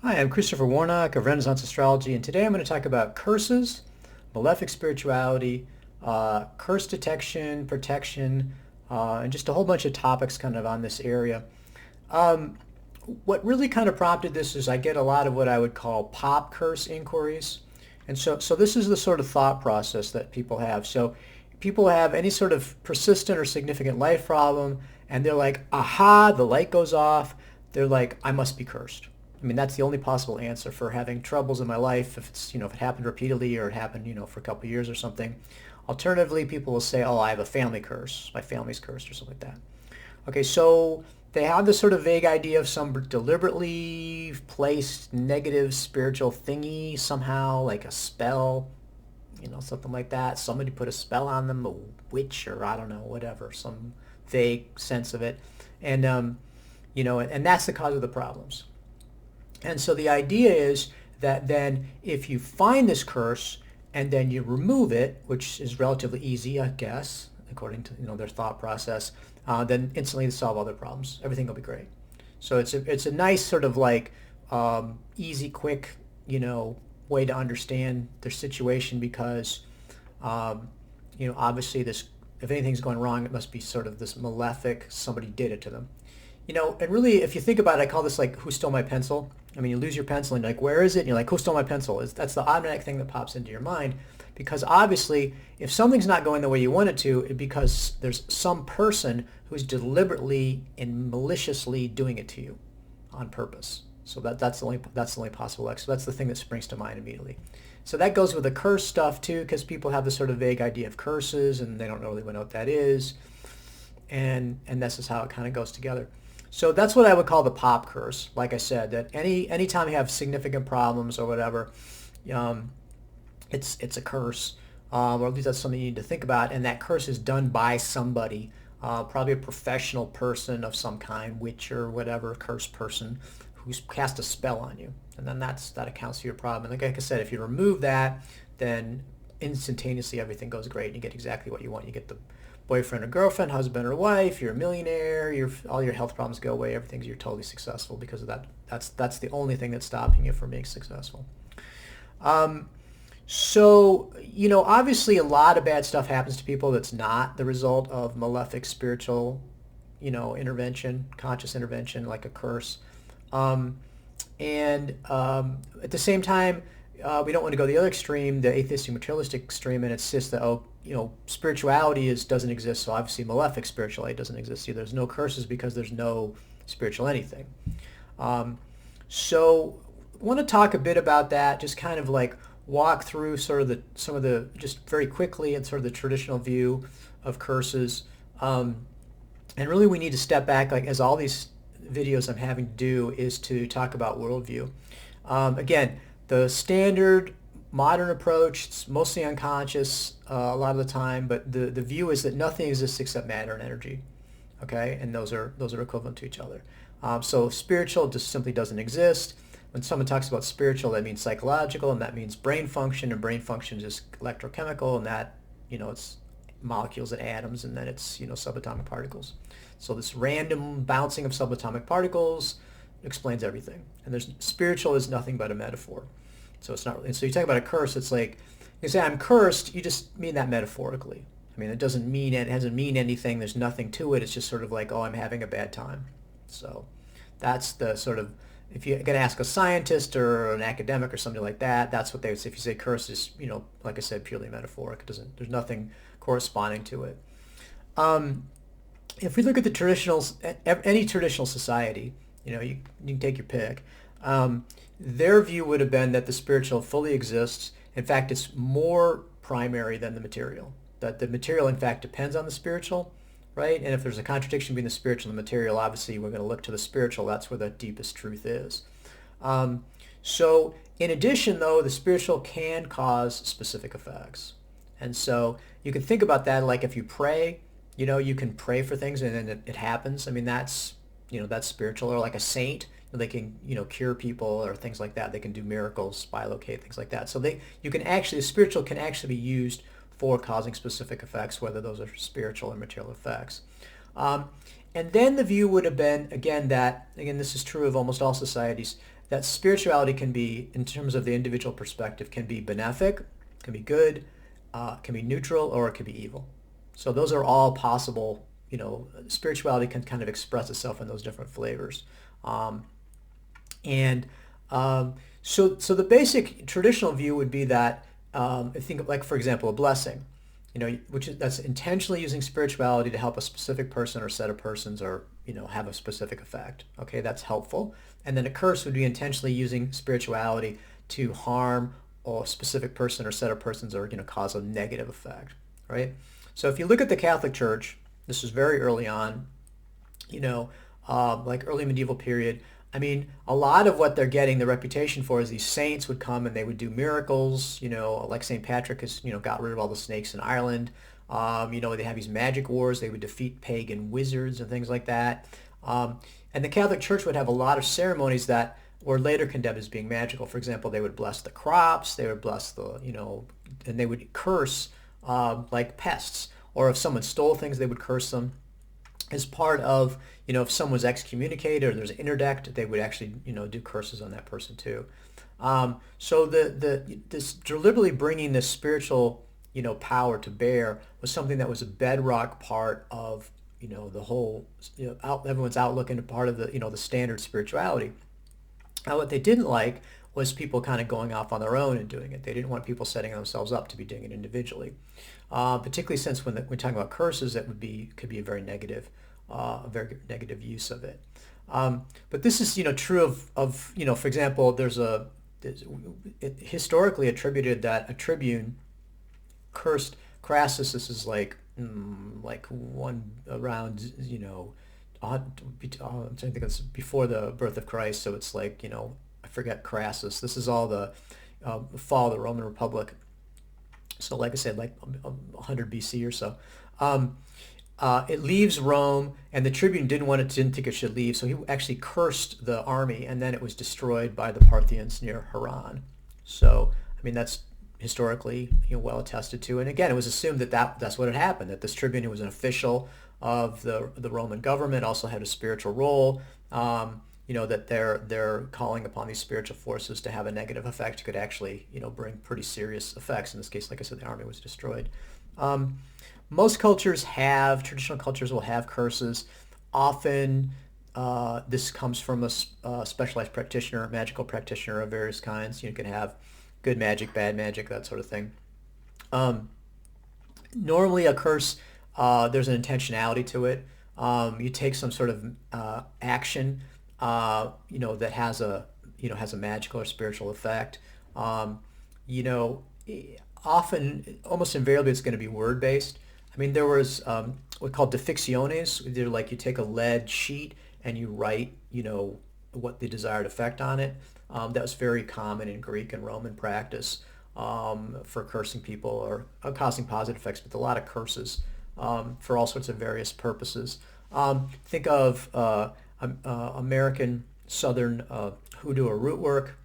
Hi, I'm Christopher Warnock of Renaissance Astrology, and today I'm going to talk about curses, malefic spirituality, curse detection, protection, and just a whole bunch of topics kind of on this area. Um, what really kind of prompted this is I get a lot of what I would call pop curse inquiries. And so this is the sort of thought process that people have. So people have any sort of persistent or significant life problem, and they're like, aha, the light goes off. They're like, I must be cursed. I mean, that's the only possible answer for having troubles in my life. If it's, if it happened repeatedly or it happened, for a couple of years or something. Alternatively, people will say, oh, I have a family curse. My family's cursed or something like that. Okay, so they have this sort of vague idea of some deliberately placed negative spiritual thingy somehow, like a spell, something like that. Somebody put a spell on them, a witch or I don't know, whatever, some vague sense of it. And that's the cause of the problems. And so the idea is that then if you find this curse and then you remove it, which is relatively easy, I guess, according to their thought process, then instantly solve all their problems. Everything will be great. So it's a nice sort of like easy, quick, way to understand their situation because obviously this if anything's going wrong, it must be sort of this malefic. Somebody did it to them. And really, if you think about it, I call this like, who stole my pencil? I mean, you lose your pencil and you're like, where is it? And you're like, who stole my pencil? That's the automatic thing that pops into your mind. Because obviously, if something's not going the way you want it to, it's because there's some person who's deliberately and maliciously doing it to you on purpose. So that's the only possible X. So that's the thing that springs to mind immediately. So that goes with the curse stuff too, because people have this sort of vague idea of curses and they don't really know what that is. And this is how it kind of goes together. So that's what I would call the pop curse. Like I said, that anytime you have significant problems or whatever, it's a curse, or at least that's something you need to think about. And that curse is done by somebody, probably a professional person of some kind, witch or whatever, curse person, who's cast a spell on you. And then that accounts for your problem. And like I said, if you remove that, then instantaneously everything goes great. You get exactly what you want. You get the boyfriend or girlfriend, husband or wife, you're a millionaire, all your health problems go away, you're totally successful because of that. That's the only thing that's stopping you from being successful. So, obviously a lot of bad stuff happens to people that's not the result of malefic spiritual, intervention, conscious intervention, like a curse. At the same time, we don't want to go the other extreme, the atheistic materialistic extreme, and insist that, spirituality doesn't exist, so obviously malefic spirituality doesn't exist either. There's no curses because there's no spiritual anything. So I want to talk a bit about that, just kind of like walk through sort of some of the, just very quickly, and sort of the traditional view of curses. And really we need to step back, like as all these videos I'm having to do is to talk about worldview. Again, the standard modern approach, it's mostly unconscious a lot of the time, but the view is that nothing exists except matter and energy. Okay, and those are equivalent to each other. So spiritual just simply doesn't exist. When someone talks about spiritual, that means psychological, and that means brain function, and brain function is just electrochemical, and that, it's molecules and atoms, and then it's, subatomic particles. So this random bouncing of subatomic particles explains everything. And there's spiritual is nothing but a metaphor. So it's not really, and so you talk about a curse, it's like, you say I'm cursed, you just mean that metaphorically. I mean, it doesn't mean anything, there's nothing to it, it's just sort of like, oh, I'm having a bad time. So that's the sort of, if you're going to ask a scientist or an academic or something like that, that's what they would say. If you say curse is, like I said, purely metaphoric. There's nothing corresponding to it. If we look at the traditionals, any traditional society, you can take your pick. Their view would have been that the spiritual fully exists. In fact, it's more primary than the material. That the material, in fact, depends on the spiritual, right? And if there's a contradiction between the spiritual and the material, obviously we're going to look to the spiritual. That's where the deepest truth is. So in addition, though, the spiritual can cause specific effects. And so you can think about that like if you pray, you can pray for things and then it happens. I mean, that's spiritual. Or like a saint, they can, cure people or things like that. They can do miracles, bilocate, things like that. So the spiritual can actually be used for causing specific effects, whether those are spiritual or material effects. And then the view would have been, again, this is true of almost all societies, that spirituality can be, in terms of the individual perspective, can be benefic, can be good, can be neutral, or it can be evil. So those are all possible. Spirituality can kind of express itself in those different flavors. And so the basic traditional view would be that, I think, like, for example, a blessing, that's intentionally using spirituality to help a specific person or set of persons, or have a specific effect. Okay, that's helpful. And then a curse would be intentionally using spirituality to harm a specific person or set of persons, or cause a negative effect. Right. So if you look at the Catholic Church, this is very early on, like early medieval period. I mean, a lot of what they're getting the reputation for is these saints would come and they would do miracles, like St. Patrick has, got rid of all the snakes in Ireland. They have these magic wars. They would defeat pagan wizards and things like that. And the Catholic Church would have a lot of ceremonies that were later condemned as being magical. For example, they would bless the crops. They would bless and they would curse like pests. Or if someone stole things, they would curse them. As part of, if someone was excommunicated or there's an interdict, they would actually, do curses on that person too. So this deliberately bringing this spiritual, power to bear was something that was a bedrock part of, the whole, everyone's outlook, into part of the, the standard spirituality. Now, what they didn't like was people kind of going off on their own and doing it. They didn't want people setting themselves up to be doing it individually, particularly since when we're talking about curses, that could be a very negative use of it. But this is, true of for example, there's historically attributed that a tribune cursed Crassus. This is like one around, I'm trying to think, it's before the birth of Christ. So it's like, I forget Crassus. This is all the fall of the Roman Republic. So like I said, like 100 BC or so. It leaves Rome, and the tribune didn't think it should leave, so he actually cursed the army, and then it was destroyed by the Parthians near Haran. So, I mean, that's historically well attested to. And again, it was assumed that's what had happened, that this tribune, who was an official of the Roman government, also had a spiritual role. That they're calling upon these spiritual forces to have a negative effect, could actually bring pretty serious effects. In this case, like I said, the army was destroyed. Most traditional cultures will have curses. Often this comes from a specialized practitioner, magical practitioner of various kinds. You can have good magic, bad magic, that sort of thing. Normally a curse, there's an intentionality to it. You take some sort of action, that has a magical or spiritual effect. Often, almost invariably, it's going to be word-based. I mean, there was what's called defictiones. They're like, you take a lead sheet and you write, what the desired effect on it. That was very common in Greek and Roman practice for cursing people or causing positive effects, but a lot of curses for all sorts of various purposes. Think of American Southern hoodoo or root work.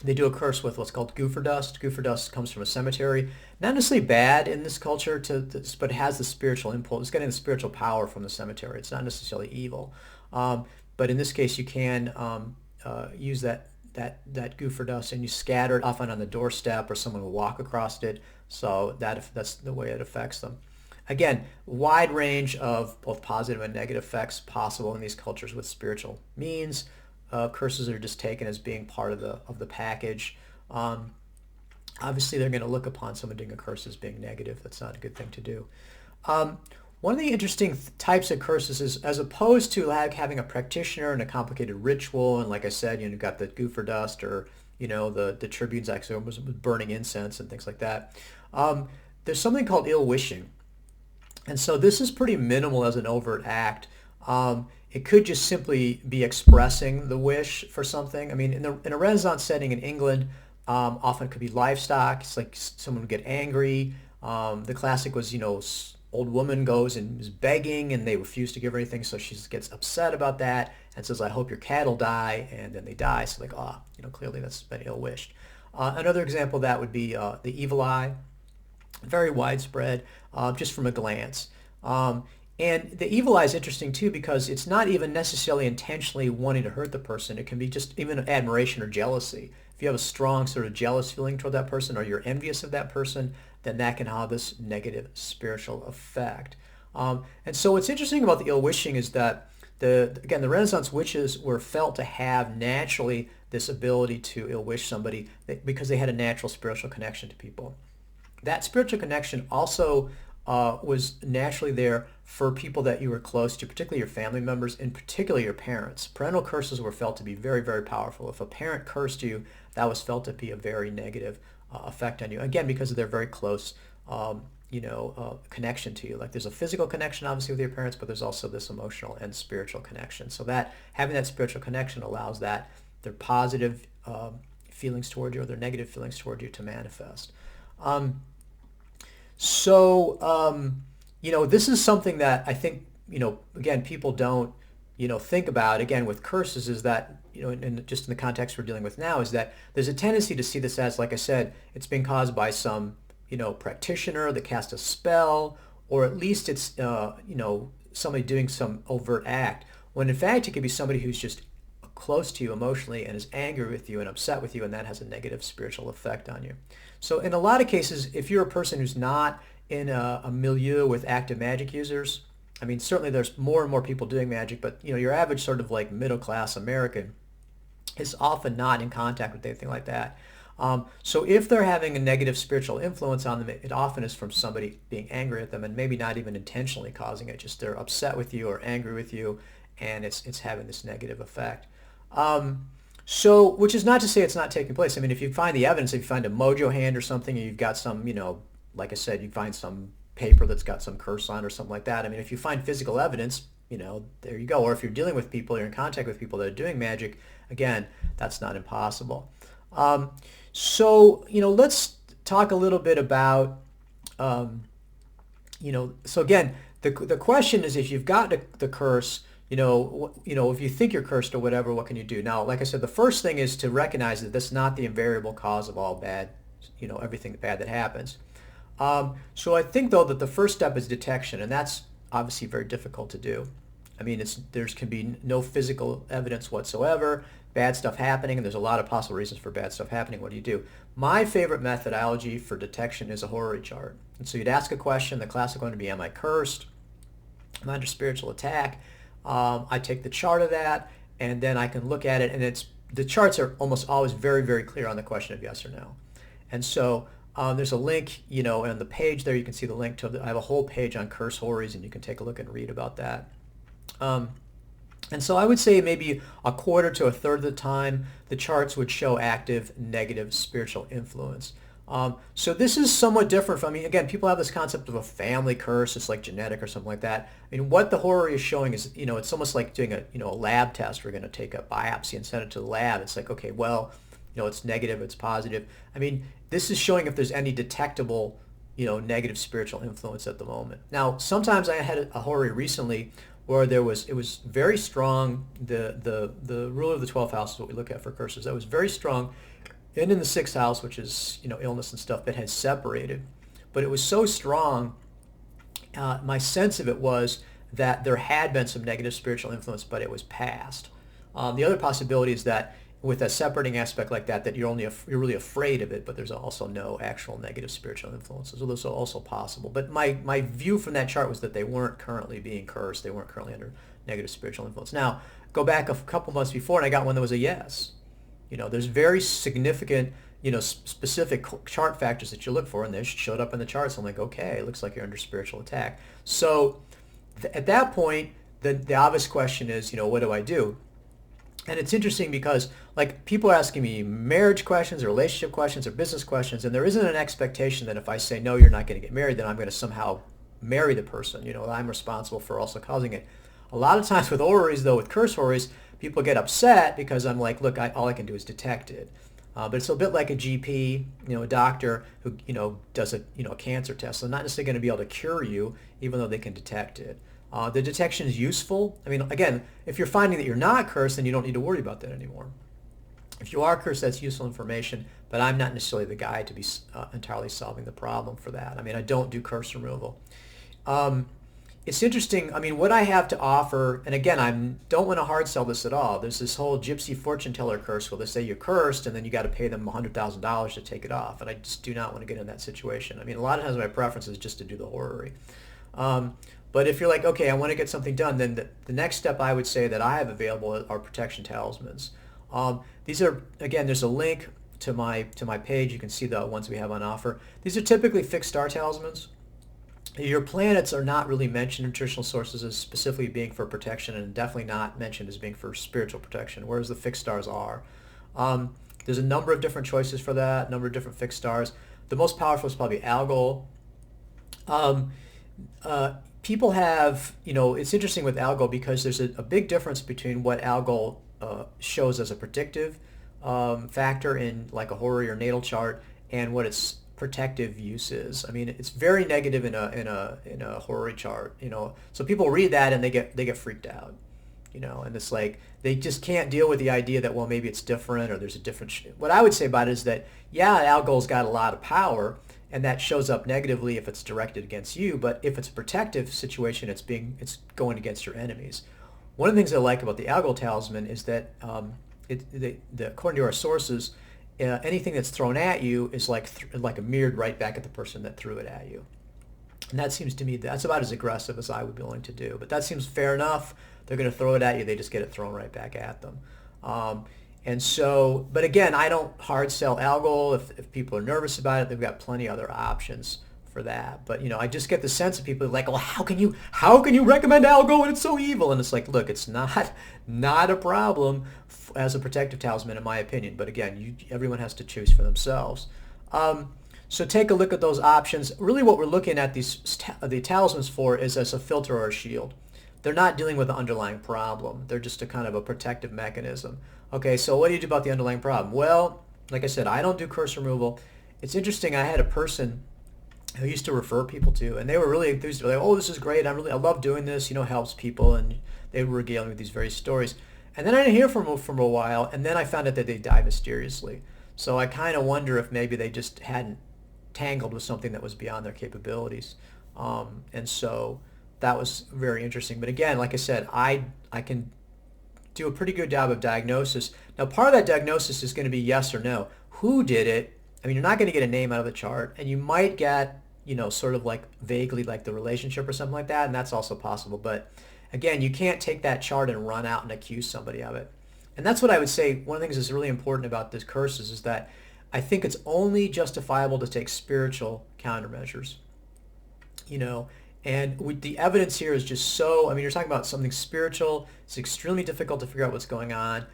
They do a curse with what's called goofer dust. Goofer dust comes from a cemetery. Not necessarily bad in this culture, but it has the spiritual impulse. It's getting the spiritual power from the cemetery. It's not necessarily evil. But in this case, you can use that goofer dust, and you scatter it often on the doorstep, or someone will walk across it. So that's the way it affects them. Again, wide range of both positive and negative effects possible in these cultures with spiritual means. Curses are just taken as being part of the package. Obviously, they're going to look upon someone doing a curse as being negative. That's not a good thing to do. One of the interesting types of curses is, as opposed to having a practitioner and a complicated ritual, and like I said, you've got the goofer dust, or the tribunes actually was burning incense and things like that. There's something called ill wishing, and so this is pretty minimal as an overt act. It could just simply be expressing the wish for something. I mean, in a Renaissance setting in England, often it could be livestock. It's like someone would get angry. The classic was, old woman goes and is begging, and they refuse to give her anything, so she gets upset about that and says, "I hope your cattle die," and then they die. So like, clearly that's been ill-wished. Another example of that would be the evil eye, very widespread, just from a glance. And the evil eye is interesting too because it's not even necessarily intentionally wanting to hurt the person. It can be just even admiration or jealousy. If you have a strong sort of jealous feeling toward that person or you're envious of that person, then that can have this negative spiritual effect. And so what's interesting about the ill wishing is that the Renaissance witches were felt to have naturally this ability to ill wish somebody because they had a natural spiritual connection to people. That spiritual connection also was naturally there for people that you were close to, particularly your family members, and particularly your parents. Parental curses were felt to be very, very powerful. If a parent cursed you, that was felt to be a very negative effect on you. Again, because of their very close, connection to you. Like there's a physical connection, obviously, with your parents, but there's also this emotional and spiritual connection. So that having that spiritual connection allows that their positive feelings toward you or their negative feelings toward you to manifest. This is something that I think, again, people don't, think about, again, with curses is that, just in the context we're dealing with now, is that there's a tendency to see this as, like I said, it's being caused by some, practitioner that cast a spell, or at least it's, somebody doing some overt act, when in fact it could be somebody who's just close to you emotionally and is angry with you and upset with you, and that has a negative spiritual effect on you. So in a lot of cases, if you're a person who's not in a milieu with active magic users, I mean, certainly there's more and more people doing magic, but your average sort of like middle class American is often not in contact with anything like that. So if they're having a negative spiritual influence on them, it often is from somebody being angry at them and maybe not even intentionally causing it, just they're upset with you or angry with you, and it's having this negative effect. Which is not to say it's not taking place. I mean, if you find the evidence, if you find a mojo hand or something, and you've got some, like I said, you find some paper that's got some curse on or something like that. I mean, if you find physical evidence, there you go. Or if you're dealing with people, you're in contact with people that are doing magic, again, that's not impossible. Let's talk a little bit about, so again, the question is, if you've got the curse, if you think you're cursed or whatever, what can you do? Now, like I said, the first thing is to recognize that that's not the invariable cause of all bad, everything bad that happens. So I think, though, that the first step is detection, and that's obviously very difficult to do. I mean, there can be no physical evidence whatsoever, bad stuff happening, and there's a lot of possible reasons for bad stuff happening. What do you do? My favorite methodology for detection is a horary chart. And so you'd ask a question. The classic one would be, am I cursed? Am I under spiritual attack? I take the chart of that, and then I can look at it, and the charts are almost always very, very clear on the question of yes or no. And so there's a link, on the page there. You can see the link to. I have a whole page on curse horaries, and you can take a look and read about that. And so I would say maybe a quarter to a third of the time, the charts would show active negative spiritual influence. So this is somewhat different from, again, people have this concept of a family curse. It's like genetic or something like that. I mean, what the horary is showing is, it's almost like doing a lab test. We're going to take a biopsy and send it to the lab. It's like, okay, well, it's negative, it's positive. I mean, this is showing if there's any detectable, negative spiritual influence at the moment. Now, sometimes I had a horary recently where it was very strong. The ruler of the 12th house is what we look at for curses. That was very strong. And in the 6th house, which is, illness and stuff, that had separated. But it was so strong, my sense of it was that there had been some negative spiritual influence, but it was past. The other possibility is that with a separating aspect like that you're really afraid of it, but there's also no actual negative spiritual influences. So those are also possible. But my view from that chart was that they weren't currently being cursed. They weren't currently under negative spiritual influence. Now, go back a couple months before, and I got one that was a yes. There's very significant, specific chart factors that you look for, and they showed up in the charts. I'm like, okay, it looks like you're under spiritual attack. So at that point, the obvious question is, what do I do? And it's interesting because, like, people are asking me marriage questions or relationship questions or business questions, and there isn't an expectation that if I say, no, you're not going to get married, then I'm going to somehow marry the person. I'm responsible for also causing it. A lot of times with horaries, though, with curse horaries, people get upset because I'm like, look, all I can do is detect it. But it's a bit like a GP, a doctor who, does a cancer test. So they're not necessarily going to be able to cure you, even though they can detect it. The detection is useful. I mean, again, if you're finding that you're not cursed, then you don't need to worry about that anymore. If you are cursed, that's useful information, but I'm not necessarily the guy to be entirely solving the problem for that. I mean, I don't do curse removal. it's interesting. I mean, what I have to offer, and again, I don't want to hard sell this at all. There's this whole gypsy fortune teller curse where they say you're cursed and then you got to pay them $100,000 to take it off. And I just do not want to get in that situation. I mean, a lot of times my preference is just to do the horary. But if you're like, okay, I want to get something done, then the next step I would say that I have available are protection talismans. These are, again, there's a link to my page. You can see the ones we have on offer. These are typically fixed star talismans. Your planets are not really mentioned in traditional sources as specifically being for protection, and definitely not mentioned as being for spiritual protection, whereas the fixed stars are. There's a number of different choices for that, a number of different fixed stars. The most powerful is probably Algol. People have, it's interesting with Algol because there's a big difference between what Algol shows as a predictive factor in like a horary or natal chart and what its protective use is. I mean, it's very negative in a horary chart, So people read that and they get freaked out, and it's like they just can't deal with the idea that, well, maybe it's different or there's a different. What I would say about it is that, yeah, Algol's got a lot of power, and that shows up negatively if it's directed against you. But if it's a protective situation, it's going against your enemies. One of the things I like about the Algol talisman is that according to our sources, anything that's thrown at you is like mirrored right back at the person that threw it at you. And that seems to me, that's about as aggressive as I would be willing to do. But that seems fair enough. They're going to throw it at you. They just get it thrown right back at them. And so, but again, I don't hard sell Algol. If people are nervous about it, they've got plenty of other options for that. But I just get the sense of people like, well, how can you recommend Algol when it's so evil? And it's like, look, it's not a problem as a protective talisman, in my opinion. But again, everyone has to choose for themselves. So take a look at those options. Really, what we're looking at the talismans for is as a filter or a shield. They're not dealing with the underlying problem. They're just a kind of a protective mechanism. Okay, so what do you do about the underlying problem? Well, like I said, I don't do curse removal. It's interesting. I had a person who used to refer people to, and they were really enthused. They're like, oh, this is great. I love doing this. Helps people, and they were regaling with these various stories. And then I didn't hear from them for a while, and then I found out that they died mysteriously. So I kind of wonder if maybe they just hadn't tangled with something that was beyond their capabilities. And so that was very interesting. But again, like I said, I can do a pretty good job of diagnosis. Now, part of that diagnosis is going to be yes or no. Who did it? I mean, you're not going to get a name out of the chart, and you might get, sort of like vaguely like the relationship or something like that, and that's also possible. But again, you can't take that chart and run out and accuse somebody of it. And that's what I would say. One of the things that's really important about this curses is that I think it's only justifiable to take spiritual countermeasures, and the evidence here is just so, I mean, you're talking about something spiritual. It's extremely difficult to figure out what's going on.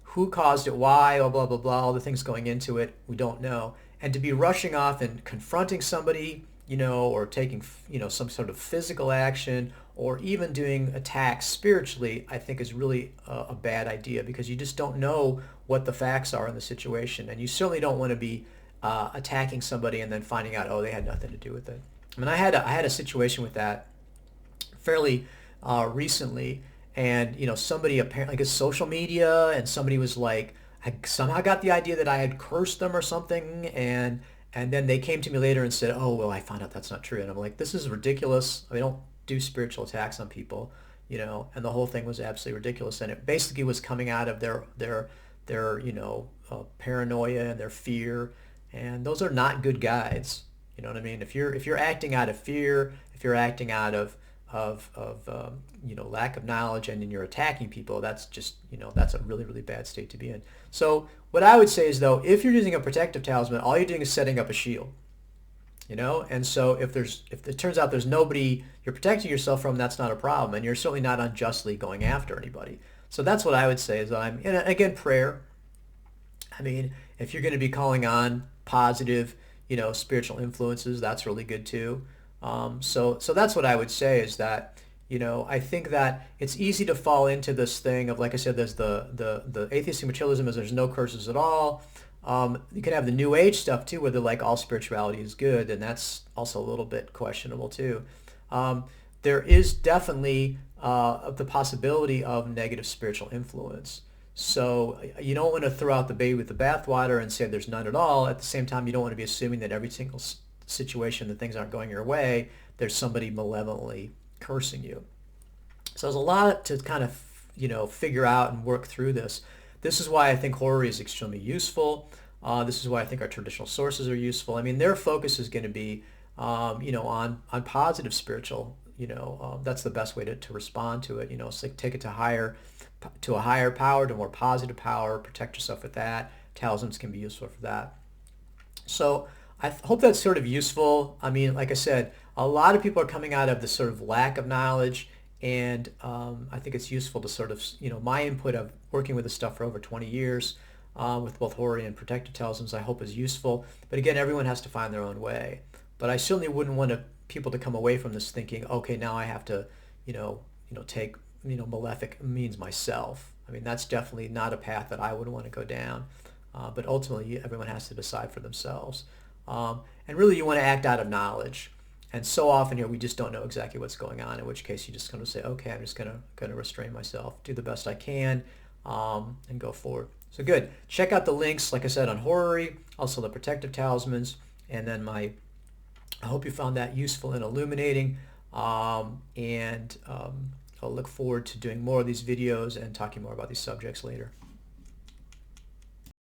Who caused it, why, blah, blah, blah, all the things going into it, we don't know. And to be rushing off and confronting somebody, or taking, some sort of physical action, or even doing attacks spiritually, I think is really a bad idea, because you just don't know what the facts are in the situation. And you certainly don't want to be attacking somebody and then finding out, oh, they had nothing to do with it. I mean, I had a situation with that fairly recently, and somebody apparently, like, social media, and somebody was like, I somehow got the idea that I had cursed them or something, and then they came to me later and said, oh, well, I found out that's not true. And I'm like, this is ridiculous. I don't do spiritual attacks on people, and the whole thing was absolutely ridiculous. And it basically was coming out of their paranoia and their fear, and those are not good guides. You know what I mean? If you're acting out of fear, if you're acting out of lack of knowledge, and then you're attacking people, that's just, that's a really, really bad state to be in. So what I would say is, though, if you're using a protective talisman, all you're doing is setting up a shield. And so if it turns out there's nobody you're protecting yourself from, that's not a problem, and you're certainly not unjustly going after anybody. So that's what I would say is, and again, prayer. I mean, if you're going to be calling on positive, spiritual influences, that's really good too. So that's what I would say is that, I think that it's easy to fall into this thing of, like I said, there's the atheistic materialism is there's no curses at all. You can have the New Age stuff too, where they're like all spirituality is good, and that's also a little bit questionable too. There is definitely the possibility of negative spiritual influence. So you don't want to throw out the baby with the bathwater and say there's none at all. At the same time, you don't want to be assuming that every single situation that things aren't going your way, there's somebody malevolently cursing you. So there's a lot to kind of, figure out and work through this. This is why I think horary is extremely useful. This is why I think our traditional sources are useful. I mean, their focus is going to be, on positive spiritual. That's the best way to respond to it. It's like take it to a higher power, to more positive power. Protect yourself with that. Talismans can be useful for that. So I hope that's sort of useful. I mean, like I said, a lot of people are coming out of this sort of lack of knowledge, and I think it's useful to sort of, my input of working with this stuff for over 20 years with both horary and protective talismans, I hope is useful. But again, everyone has to find their own way. But I certainly wouldn't want people to come away from this thinking, okay, now I have to, take, malefic means myself. I mean, that's definitely not a path that I would want to go down. But ultimately, everyone has to decide for themselves. And really, you want to act out of knowledge. And so often here, we just don't know exactly what's going on, in which case you just kind of say, okay, I'm just going to restrain myself, do the best I can, and go forward. So good. Check out the links, like I said, on horary, also the protective talismans, and then I hope you found that useful and illuminating. I'll look forward to doing more of these videos and talking more about these subjects later.